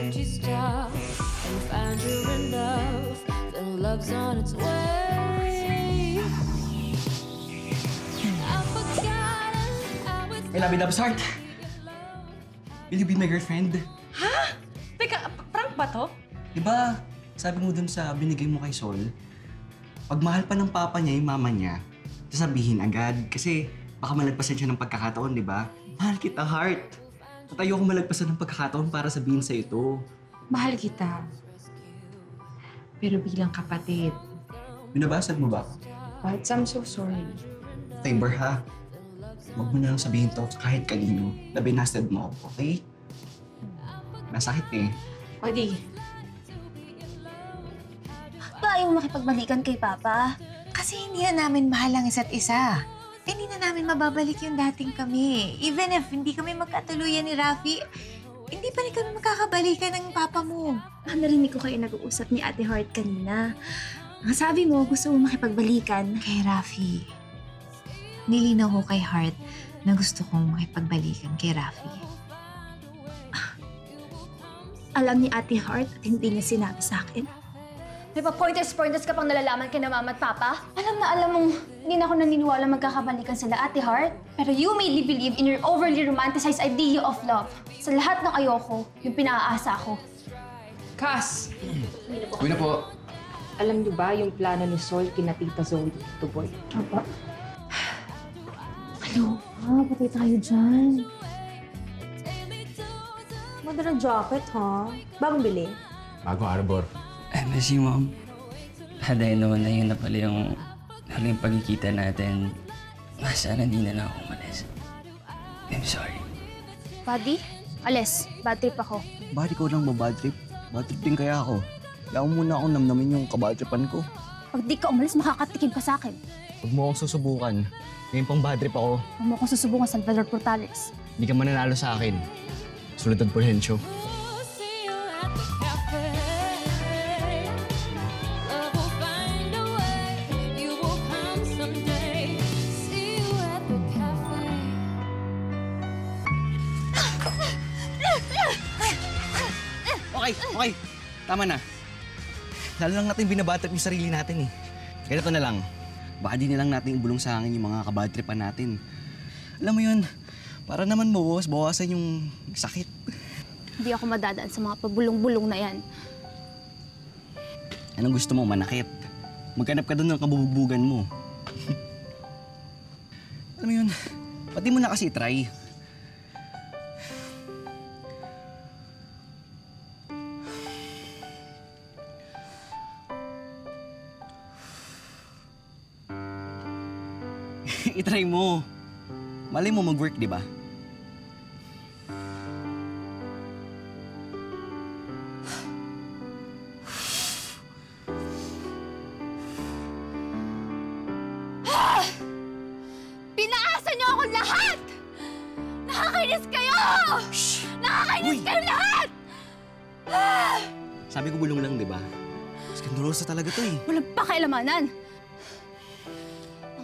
energy stop and find you enough, then love's on its way. I've forgotten how it's I love you, Love's Heart. Will you be my girlfriend? Ha? Teka, prank ba to? Diba, sabi mo dun sa binigay mo kay Sol, pag mahal pa ng papa niya yung mama niya, sasabihin agad. Kasi baka malagpasan siya ng pagkakataon, di ba? Mahal kita, Heart. At ayoko malagpasan ng pagkakataon para sabihin sa'yo to. Mahal kita. Pero bilang kapatid. Binabasag mo ba? But I'm so sorry. Favor, ha? Huwag mo na lang sabihin to kahit kanino na binasted mo ako, okay? Masakit eh. O di, Ba ayaw makipagbalikan kay Papa? Kasi hindi na namin mahal ang isa't isa. Hindi na namin mababalik yung dating kami. Even if hindi kami magkatuluyan ni Rafi, hindi pa rin kami magkakabalikan ng Papa mo. Narinig ko kayo nag-uusap ni Ate Heart kanina. Ang sabi mo, gusto mo makipagbalikan. Kay Rafi, nilinaw ko kay Heart na gusto kong makipagbalikan kay Rafi. Alam ni Ate Heart at hindi niya sinabi sa akin. May pa pointers ka pang nalalaman kay na Mama at Papa? Alam mong hindi na ako naniniwala magkakabalikan sila, Ate Heart. Pero you made me believe in your overly romanticized idea of love. Sa lahat ng ayoko, yung pinaaasa ko. Cass! Uy na po. Alam niyo ba yung plano ni Sol kina Tita Zoe to boy? Apa? Ano? Patay tayo dyan. Mother ng jacket, ha? Bagong bili? Bagong arbor. I miss you, Mom. Dahil naman na yun na pala yung huling pagkikita natin. Sana hindi na lang ako umalis. I'm sorry. Buddy, alis. Bad trip ako. Bakit ikaw lang ba bad trip? Bad trip din kaya ako. Kaya mo muna akong namnamin yung kabad tripan ko. Pag di ka umalis, makakatikim ka sa akin. Huwag mo akong susubukan. Ngayon pang bad trip ako. Huwag mo akong susubukan, Salvador Portales. Hindi ka mananalo sa akin. Sulit at Porhencio. See you at the cafe. Love will find a way. You will come someday. See you at the cafe. Okay. Tama na. Lalo lang natin binabatrip yung sarili natin eh. Ganito na lang. Baka di na lang natin ibulong sa hangin yung mga kabadtripan natin. Alam mo yun, para naman bawasan yung sakit. Hindi ako madadaan sa mga pabulong-bulong na yan. Anong gusto mo, manakit? Maghanap ka doon ng kabubugbugan mo. Alam mo yun, pati mo na kasi try. I-try mo. Malay mo mag-work, di ba? Pinaasa niyo akong lahat! Nakakainis kayo! Nakakainis kayo lahat! Sabi ko bulong lang, di ba? Skandalosa talaga to eh. Walang pakialamanan.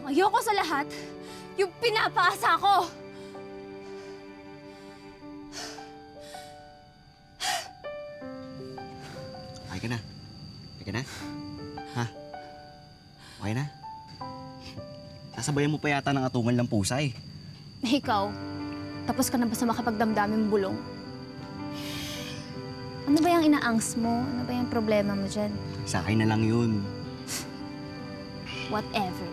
Ang ayoko sa lahat, yung pinapaasa ko. Okay ka na? Okay ka na? Ha? Okay na? Sasabayan mo pa yata ng atungan ng pusa eh. Ikaw, tapos ka na ba sa makapagdamdaming bulong? Ano ba yung inaangs mo? Ano ba yung problema mo dyan? Sa akin na lang yun. Whatever.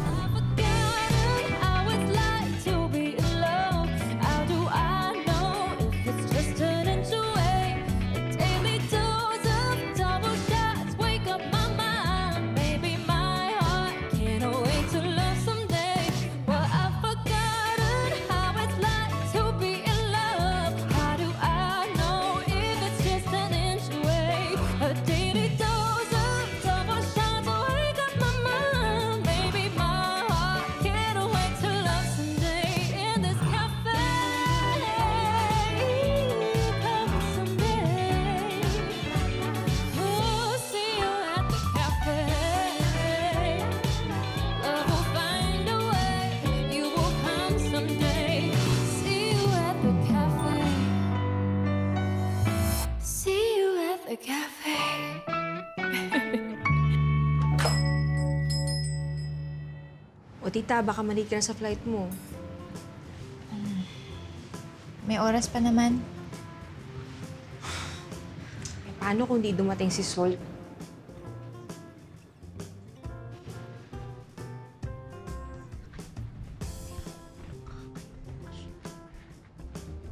I've forgotten how it's like to be alone. How do I know if it's just turning to way? Daily dose of double shots wake up my mind. Maybe my heart can't wait to love someday. Well, I've forgotten how it's like to be alone. tita, baka malate ka na sa flight mo. May oras pa naman. Paano kung di dumating si Sol?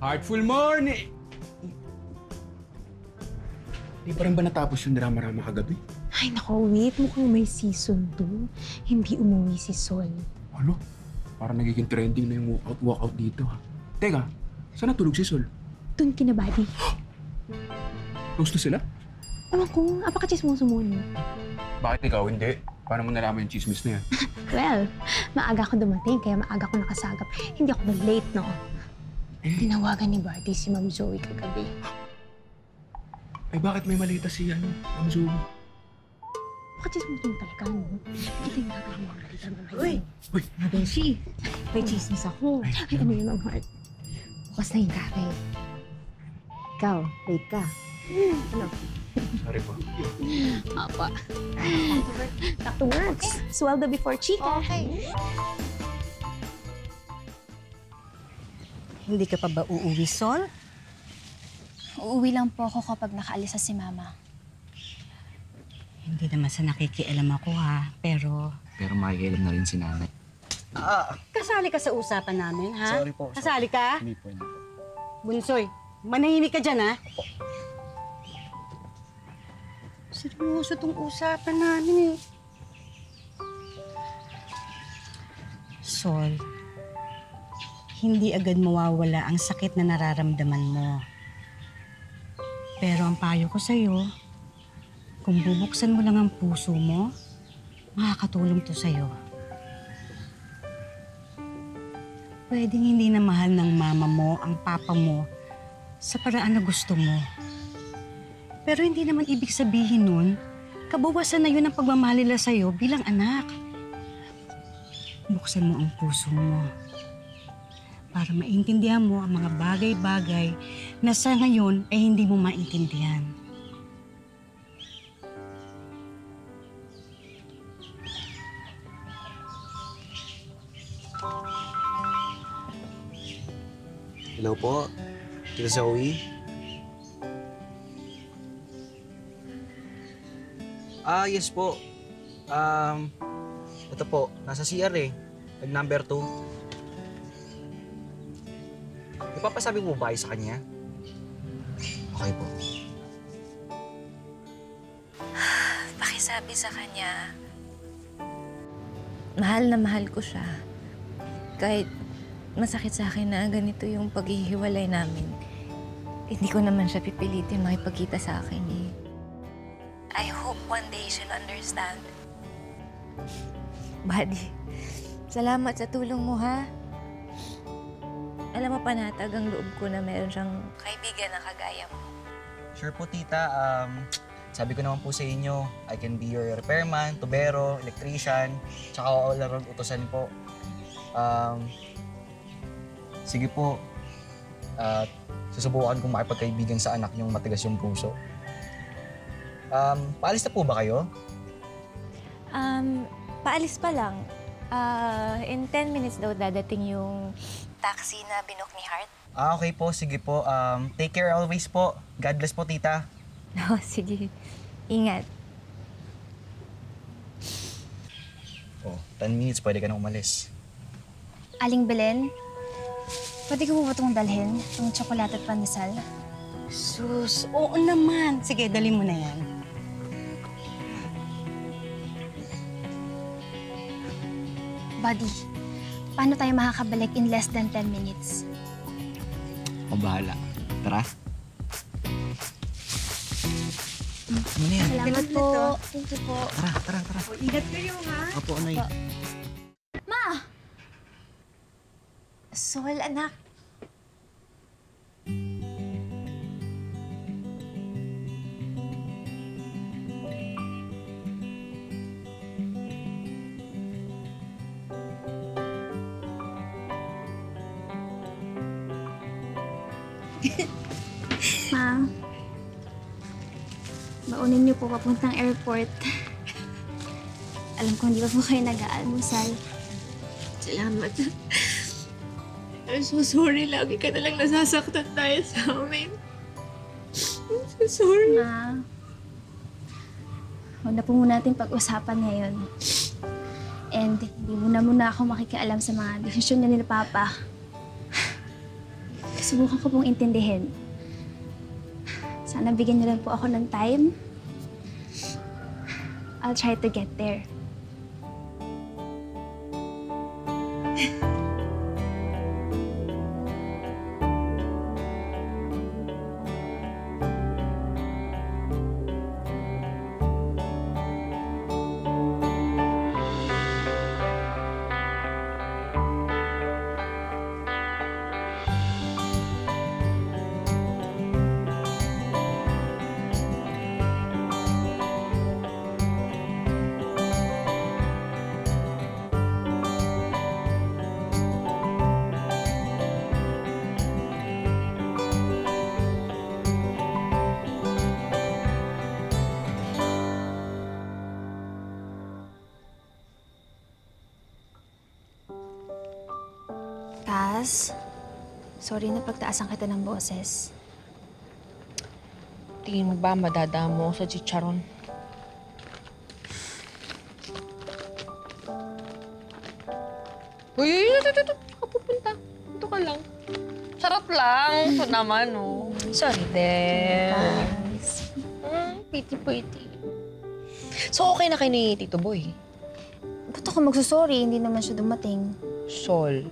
Heartful morning! Di pa rin ba natapos yung drama-rama kagabi? Ay, nako, wait. Mukhang may season 2. Hindi umuwi si Sol. Ano? Parang nagiging trending na yung walkout dito ha. Teka, saan natulog si Sol? Doon kina Buddy. Close to sila? Ewan ko, apakachismoso mo, no? Bakit ikaw hindi? Paano mo nalaman yung chismis na yan? Well, maaga ako dumating, kaya maaga ako nakasagap. Hindi ako nag-late, no? Tinawagan ni Buddy si Ma'am Zoe kagabi. Ay bakit may malita si Ma'am Zoe? Apakachismoso mo talaga, no? Kita yung nakakaya mo malita mo. Uy! Beshi, may chismis ako. Ay, ano yun, Ma'am Heart? Bukas na yung cafe. Ikaw, late ka. Ano? Sorry po. Apa. Back to work. Sweldo before chika. Okay. Hindi ka pa ba uuwi, Sol? Uuwi lang po ako kapag nakaalis si Mama. Hindi naman sa nakikialam ako, ha? Pero Makikialam na rin si nanay. kasali ka sa usapan namin, ha? Sorry po. Kasali ka? Hindi po, hindi po. Bunsoy, manahimik ka dyan, ha? Seryoso tong usapan namin, eh. Sol, hindi agad mawawala ang sakit na nararamdaman mo. Pero ang payo ko sa'yo, kung bubuksan mo lang ang puso mo, makakatulong to sa'yo. Pwedeng hindi na mahal ng mama mo ang papa mo sa paraan na gusto mo. Pero hindi naman ibig sabihin nun, kabawasan na yun ang pagmamahal nila sa'yo bilang anak. Buksan mo ang puso mo para maintindihan mo ang mga bagay-bagay na sa ngayon ay hindi mo maintindihan. Hello po, Tita Zoe. Yes po. Ito po, nasa CR eh. Nag-number 2. Ipapasabi mo ba kayo sa kanya? Okay po. Pakisabi sa kanya, mahal na mahal ko siya. Kahit masakit sa akin na ganito yung paghihiwalay namin, hindi ko naman siya pipilitin makipagkita sa akin eh. I hope one day she'll understand. Buddy, salamat sa tulong mo, ha? Alam mo, panatag ang loob ko na meron siyang kaibigan na kagaya mo. Sure po, tita. Sabi ko naman po sa inyo, I can be your repairman, tubero, electrician, tsaka all around utosan po. Sige po. Susubukan kong makipagkaibigan sa anak niyong matigas yung puso. Paalis na po ba kayo? Paalis pa lang. In 10 minutes daw dadating yung taxi na binook ni Heart. Okay po. Sige po. Take care always po. God bless po, tita. No, sige. Ingat. 10 minutes, pwede ka na umalis. Aling Belen, pwede ko po ba itong dalhin? Itong tsokolate at pandesal? Sus, oo naman. Sige, dali mo na yan. Buddy, paano tayo makakabalik in less than 10 minutes? Ako bahala. Tara. Ano na yan? Salamat po. Thank you po. Tara. Ingat kayo, ha? Opo, Anay. Ma! Sol, anak. Ma, baunin niyo po papuntang airport. Alam ko hindi pa po kayo nag-aalmusal. Salamat. I'm so sorry. Lagi ka nalang nasasaktan dahil sa amin. I'm so sorry. Ma, huwag na po muna natin pag-usapan ngayon. And hindi muna ako makikialam sa mga desisyon niya nila Papa. Subukan ko pong intindihin. Sana bigyan niyo lang po ako ng time. I'll try to get there. Taz, sorry na pagtaasan kita ng boses. Tingin mo ba madadamo sa chicharon? Uy, ito. Pupunta. Ito ka lang. Charot lang. Ito naman, oh. Sorry, din. Piti-piti. So, okay na kayo ni Tito Boy? Ba't ako magsusorry? Hindi naman siya dumating. Sol.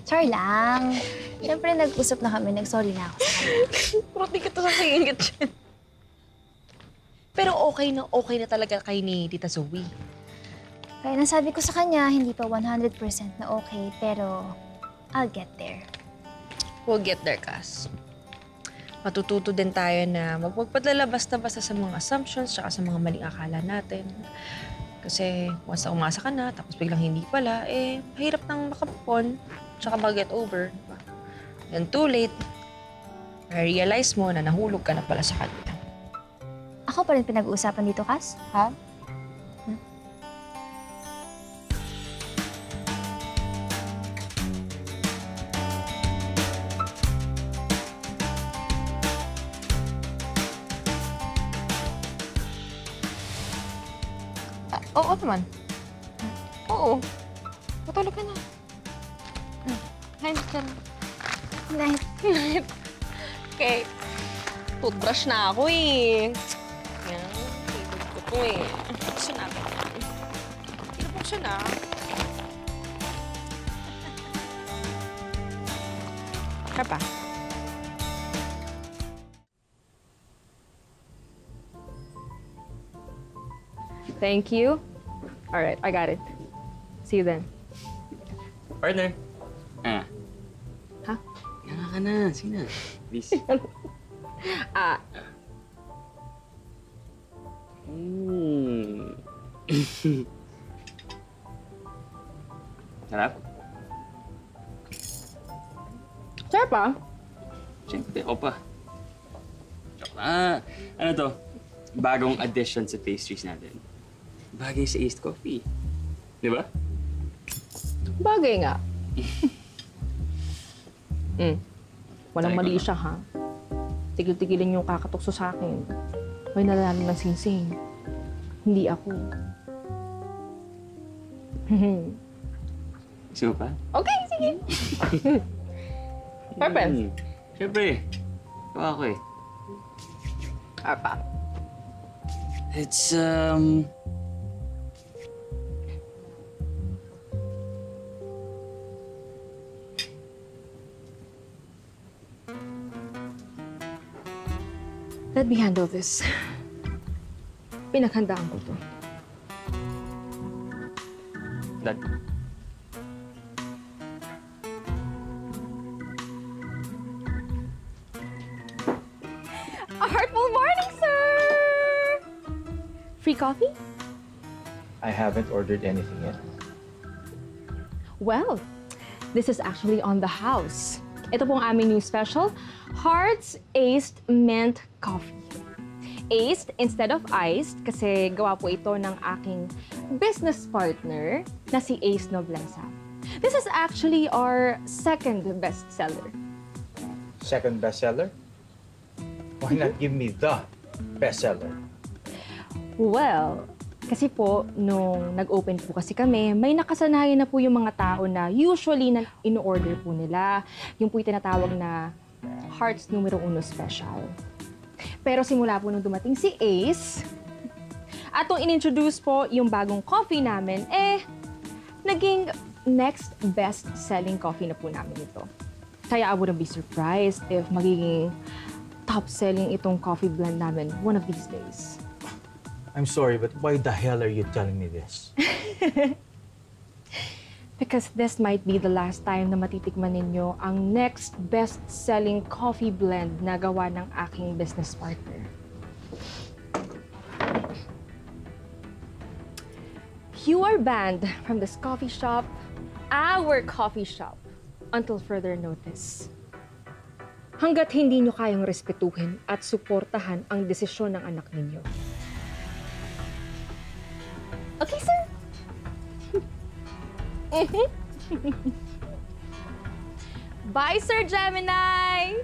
Char lang. Siyempre, nag-usap na kami. Nag-sorry na ako sa kanya. Pero di ka to sasingit dyan. Pero okay na talaga kayo ni Tita Zoe. Kaya nasabi ko sa kanya, hindi pa 100% na okay, pero I'll get there. We'll get there, Cass. Matututo din tayo na magpagpadala basta-basta sa mga assumptions tsaka sa mga maling akala natin. Kasi once na umasa ka na, tapos biglang hindi pala, mahirap nang makapon tsaka mag-get over. Diba? And too late, realize mo na nahulog ka na pala sa kanya. Ako pa rin pinag-uusapan dito, Cass? Ha? Oo naman. Oo. Matulog ka na. Hi, Mr. Night. Night. Okay. Toothbrush na ako eh. Yan. Favorite ko to eh. Buksan natin yan. Pinabuksan na. Ka pa? Thank you. All right, I got it. See you then. Partner. Ha? Nga ka na. Sige na. Please. Sarap? Sarap ah. Siyempre, ako pa. Ano to? Bagong addition sa pastries natin. Bagay sa iced coffee. Di ba? Bagay nga. Walang Try ko mali na. siya, ha? Tigil-tigilin yung kakatukso sa akin. May nalalaman ng singsing. Hindi ako. Gusto mo pa? Okay, sige. Purpose. Siyempre. Ikaw ako eh. Apa. It's, Let me handle this. Pinaghandaan ko to. Dad. A heartful morning, sir! Free coffee? I haven't ordered anything yet. Well, this is actually on the house. Ito pong aming new special, Heart's Aced Mint Coffee. Aced instead of iced kasi gawa po ito ng aking business partner na si Ace Nobleza. This is actually our second bestseller. Second bestseller? Why not give me the bestseller? Well, kasi po, nung nag-open po kasi kami, may nakasanayan na po yung mga tao na usually na in-order po nila. Yung po yung tinatawag na Hearts numero 1 special. Pero simula po nung dumating si Ace, at nung in-introduce po yung bagong coffee namin, naging next best-selling coffee na po namin ito. Kaya I wouldn't be surprised if magiging top-selling itong coffee blend namin one of these days. I'm sorry, but why the hell are you telling me this? Because this might be the last time na matitikman ninyo ang next best-selling coffee blend na gawa ng aking business partner. You are banned from this coffee shop, our coffee shop, until further notice. Hanggat hindi nyo kayang respetuhin at suportahan ang desisyon ng anak ninyo. Okay, sir? Bye, Sir Gemini!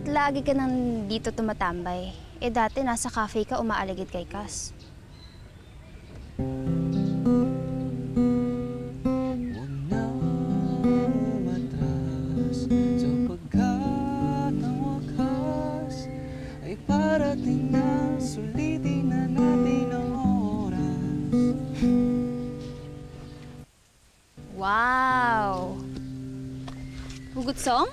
Lagi ka nang dito tumatambay. Dati nasa cafe ka umaaligid kay Cass. Huwag na umatras sapagkat ang wakas ay parating na, sulitin na natin ang oras. Wow! Hugot song?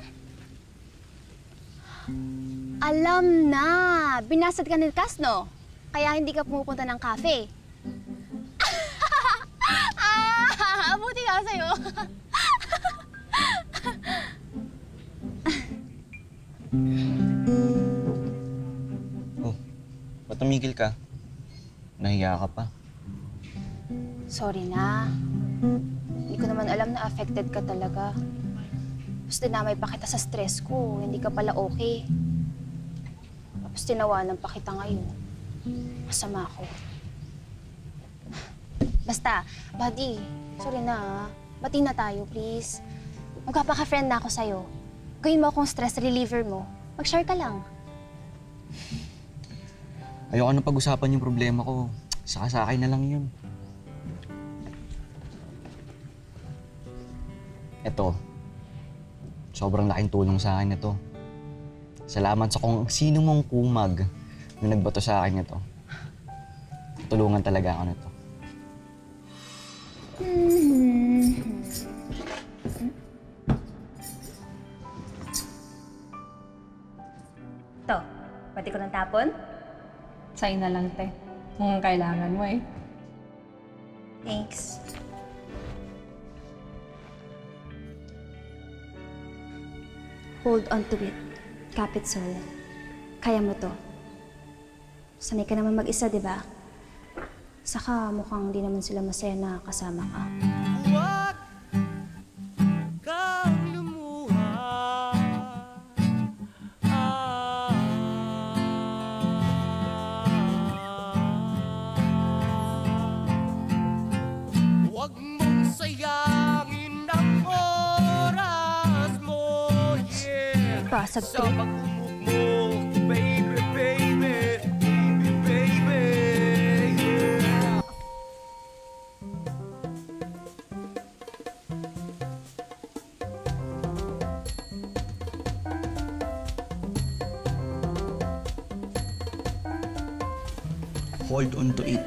Alam na! Binasad ka ni Cass, no? Kaya hindi ka pumupunta ng cafe. Buti ka sa'yo. Oh, ba't tumigil ka? Nahiya ka pa. Sorry na. Hindi ko naman alam na affected ka talaga. Tapos dinamay pa kita sa stress ko. Hindi ka pala okay. Tapos tinawanan pa kita ngayon. Masama ako. Basta, buddy, sorry na. Bati na tayo, please. Magpapaka-friend na ako sa'yo. Gawin mo akong stress reliever mo. Mag-share ka lang. Ayoko na pag-usapan yung problema ko. Saka sa akin na lang yun. Eto. Sobrang laking tulong sa akin ito. Salamat sa kung sino mong kumag na nagbato sa akin ito. Tulungan talaga ako nito. To, pati ko ng tapon? Sa'yo na lang, te. Mukhang kailangan mo eh. Thanks. Hold on to it. Kapit, Sol. Kaya mo to. Sanay ka naman mag-isa, di ba? Saka mukhang di naman sila masaya na kasama ka. Huwag kang lumuha. Huwag mong sayangin ang oras mo, yeah. Pasag Sa pag-umog mo, baby, baby, baby, baby, yeah. Hold on to it.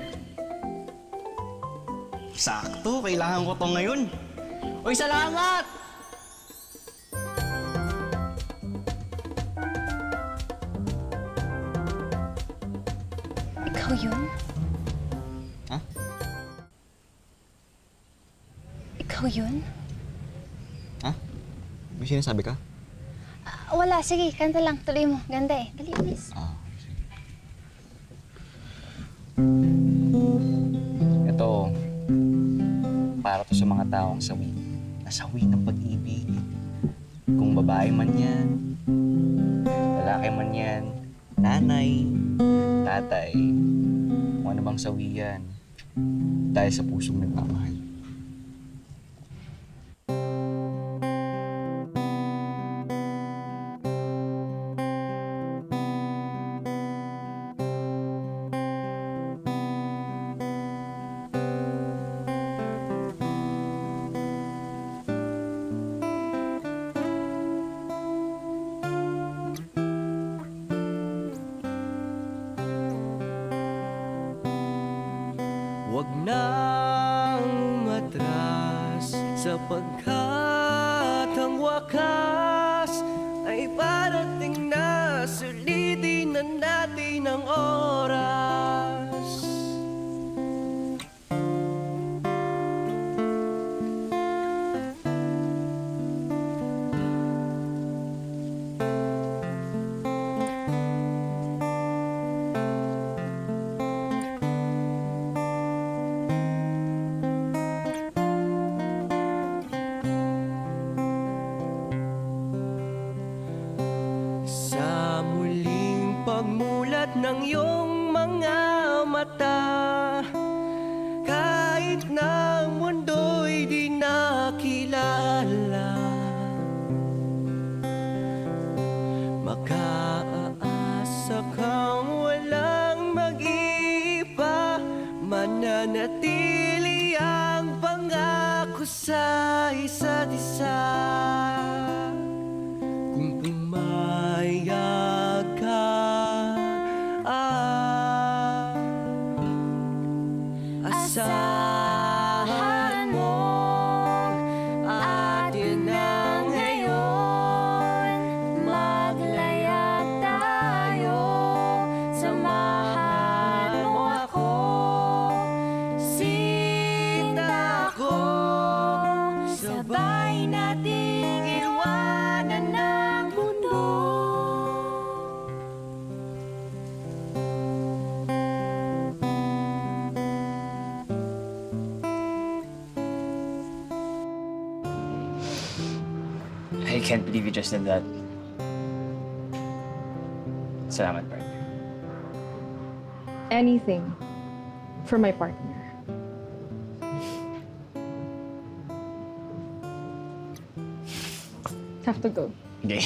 Sakto, kailangan ko to ngayon. Uy, salamat! Ikaw yun? Ha? Ikaw yun? Ha? May sinasabi ka? Wala, sige, kanta lang. Tuloy mo. Ganda eh. Dali, please. Ito, para to sa mga taong sawi. Nasawi ng pag-ibig. Kung babae man yan, lalaki man yan, nanay, tatay, kung ano bang sawi yan, dahil sa pusong nagmamahal. Huwag nang matras sapagkat ang wakas ay parating na. Sulitin na natin ang oras. Sa muling pagmulat ng iyong mga mata, kahit na ang mundo'y di nakilala, makaasa kang walang mag-iiba. Mananatili ang pangako sa isa't isa. Kung pumayag ka, asahan mo atin na ngayon. Maglayag tayo, samahan mo ako. Sinta ko, sabay nating iwanan ang mundo. I can't believe you just did that. Salamat, partner. Anything for my partner. Have to go. Okay.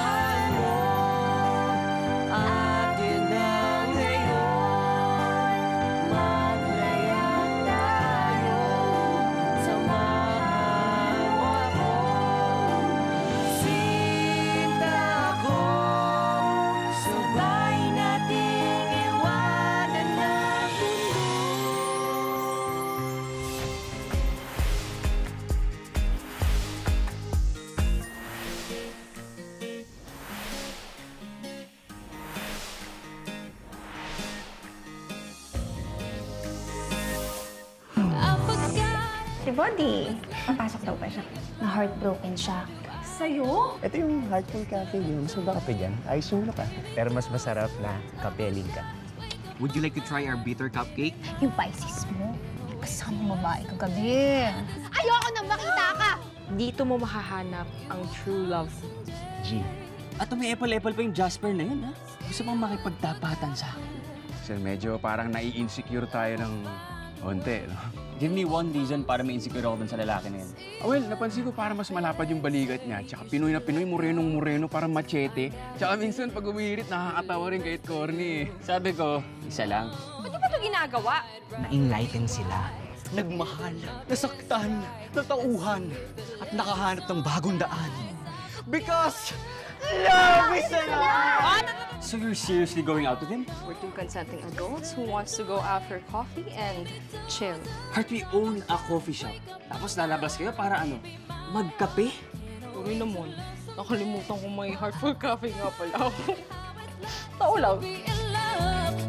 Asahan mo atin na ngayon. Maglayag tayo, samahan mo ako. Sinta ko, sabay nating iwanan ang mundo. Si Body, papasok daw pa siya. Na-heartbroken siya. Sa'yo? Ito yung Heartful Cafe yun. Mas ba kape dyan? Ayos yung ka. Pero mas masarap na kapeling ka. Would you like to try our bitter cupcake? Yung Pisces mo. Kasamang babae kagabi. Ayoko nang makita ka! Dito mo mahahanap ang true love. G. At may apple-apple pa yung Jasper na yun, ha? Gusto bang makipagtapatan sa akin? Sir, medyo parang nai-insecure tayo ng onte, no? Give me one reason para may insecure ako dun sa lalaki na yun. Well, napansin ko parang mas malapad yung balikat niya. Tsaka Pinoy na Pinoy, morenong-moreno, parang machete. Tsaka minsan pag umihirit, nakakatawa rin kahit corny. Sabi ko, isa lang. Pwede ba ba ito ginagawa? Na-enlighten sila. Nagmahal, nasaktan, natauhan, at nakahanap ng bagong daan. Because love is alive! So you're seriously going out with him? We're two consenting adults who wants to go after coffee and chill. Heart, we own a coffee shop. Tapos lalabas kayo para ano? Magkape? Uy naman, nakalimutan ko may Heartful Cafe nga pala ako. Tao lang.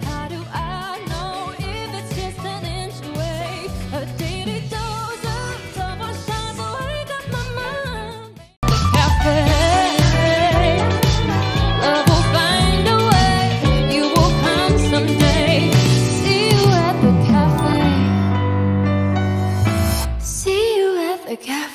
How do I know if it's just an inch away? A daily dose of double shots will wake up my mind. Cafe, love will find a way. You will come someday. See you at the cafe. See you at the cafe.